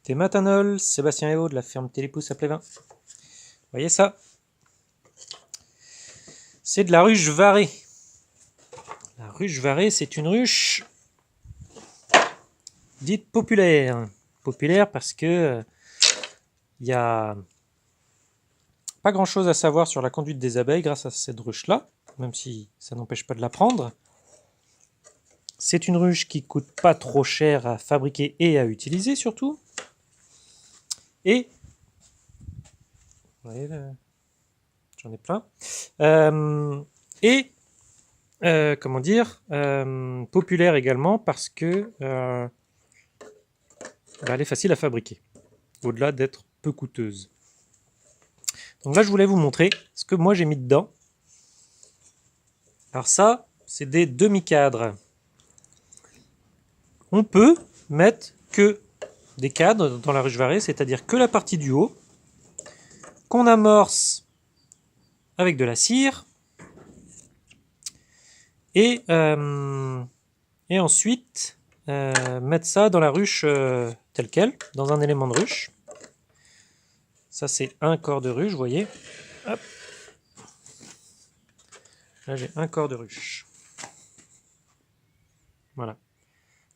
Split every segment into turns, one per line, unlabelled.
Thé Matanol, Sébastien et Aude de la ferme Télépousse à Plévin. Vous voyez ça? C'est de la ruche varée. La ruche varée, c'est une ruche dite populaire. Populaire parce que il n'y a pas grand-chose à savoir sur la conduite des abeilles grâce à cette ruche-là, même si ça n'empêche pas de la prendre. C'est une ruche qui coûte pas trop cher à fabriquer et à utiliser surtout. Et vous voyez, j'en ai plein. Comment dire, populaire également parce que elle est facile à fabriquer, au-delà d'être peu coûteuse. Donc là, je voulais vous montrer ce que moi j'ai mis dedans. Alors ça, c'est des demi-cadres. On peut mettre que des cadres dans la ruche varée, c'est-à-dire que la partie du haut, qu'on amorce avec de la cire, et ensuite mettre ça dans la ruche telle quelle, dans un élément de ruche. Ça, c'est un corps de ruche, vous voyez. Hop. Là, j'ai un corps de ruche. Voilà.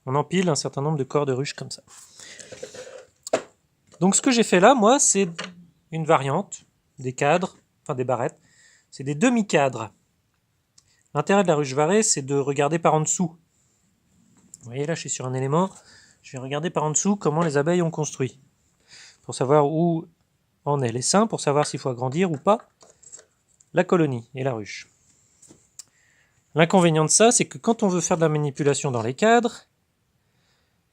On empile un certain nombre de corps de ruche comme ça. Donc, ce que j'ai fait là, moi, c'est une variante des cadres, enfin des barrettes. C'est des demi-cadres. L'intérêt de la ruche varée, c'est de regarder par en dessous. Vous voyez, là, je suis sur un élément. Je vais regarder par en dessous comment les abeilles ont construit. Pour savoir où en est l'essaim, pour savoir s'il faut agrandir ou pas la colonie et la ruche. L'inconvénient de ça, c'est que quand on veut faire de la manipulation dans les cadres,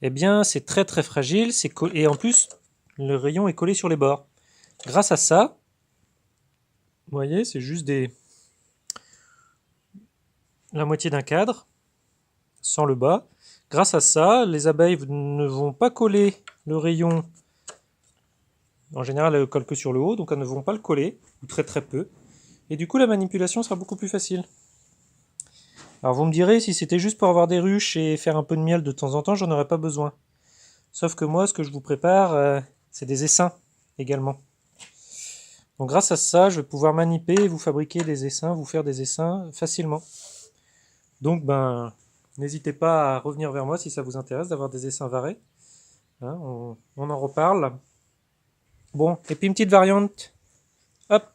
eh bien, c'est très très fragile, et en plus, le rayon est collé sur les bords. Grâce à ça, vous voyez, c'est juste la moitié d'un cadre, sans le bas. Grâce à ça, les abeilles ne vont pas coller le rayon. En général, elles ne collent que sur le haut, donc elles ne vont pas le coller, ou très très peu. Et du coup, la manipulation sera beaucoup plus facile. Alors vous me direz, si c'était juste pour avoir des ruches et faire un peu de miel de temps en temps, j'en aurais pas besoin. Sauf que moi, ce que je vous prépare, c'est des essaims également. Donc grâce à ça, je vais pouvoir manipuler et vous fabriquer des essaims, vous faire des essaims facilement. Donc n'hésitez pas à revenir vers moi si ça vous intéresse d'avoir des essaims varés. Hein, on en reparle. Bon, et puis une petite variante. Hop.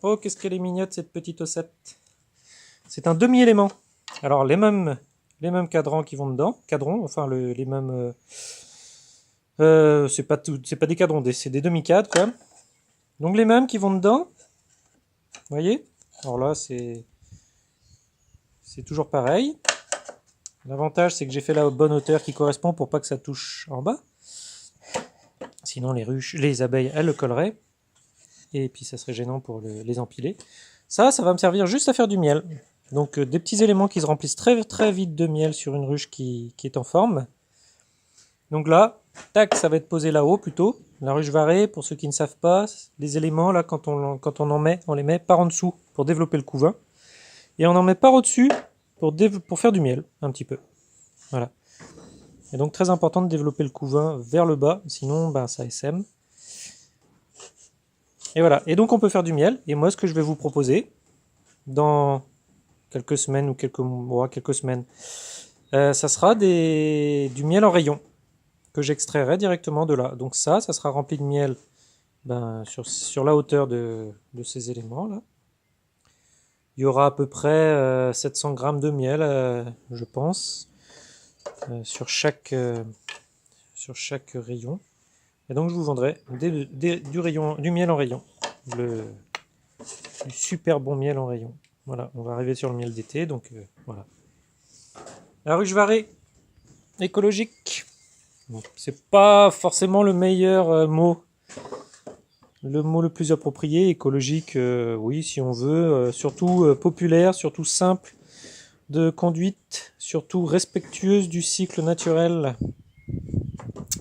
Oh, qu'est-ce qu'elle est mignonne cette petite ossette. C'est un demi-élément. Alors les mêmes cadrans qui vont dedans, les mêmes. C'est pas des cadrons, c'est des demi-cadres quoi. Donc les mêmes qui vont dedans. Vous voyez. Alors là c'est toujours pareil. L'avantage c'est que j'ai fait la bonne hauteur qui correspond pour pas que ça touche en bas. Sinon les abeilles elles le colleraient. Et puis ça serait gênant pour les empiler. Ça va me servir juste à faire du miel. Donc des petits éléments qui se remplissent très très vite de miel sur une ruche qui est en forme. Donc là, tac, ça va être posé là-haut plutôt. La ruche varée, pour ceux qui ne savent pas, les éléments là, quand on en met, on les met par en dessous pour développer le couvain. Et on en met par au-dessus pour faire du miel, un petit peu. Voilà. Et donc très important de développer le couvain vers le bas, sinon ça essaime. Et voilà. Et donc on peut faire du miel. Et moi, ce que je vais vous proposer, dans quelques semaines ou quelques mois, quelques semaines, ça sera du miel en rayon que j'extrairai directement de là. Donc ça sera rempli de miel sur la hauteur de ces éléments là. Il y aura à peu près 700 grammes de miel, je pense, sur chaque rayon. Et donc je vous vendrai du miel en rayon, du super bon miel en rayon. Voilà, on va arriver sur le miel d'été, donc voilà. La ruche varée, écologique. Bon, c'est pas forcément le meilleur mot. Le mot le plus approprié, écologique, oui, si on veut. Surtout populaire, surtout simple de conduite, surtout respectueuse du cycle naturel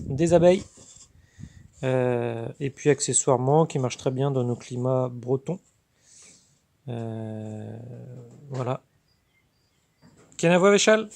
des abeilles. Et puis accessoirement, qui marche très bien dans nos climats bretons. Voilà. Kenavo Véchal.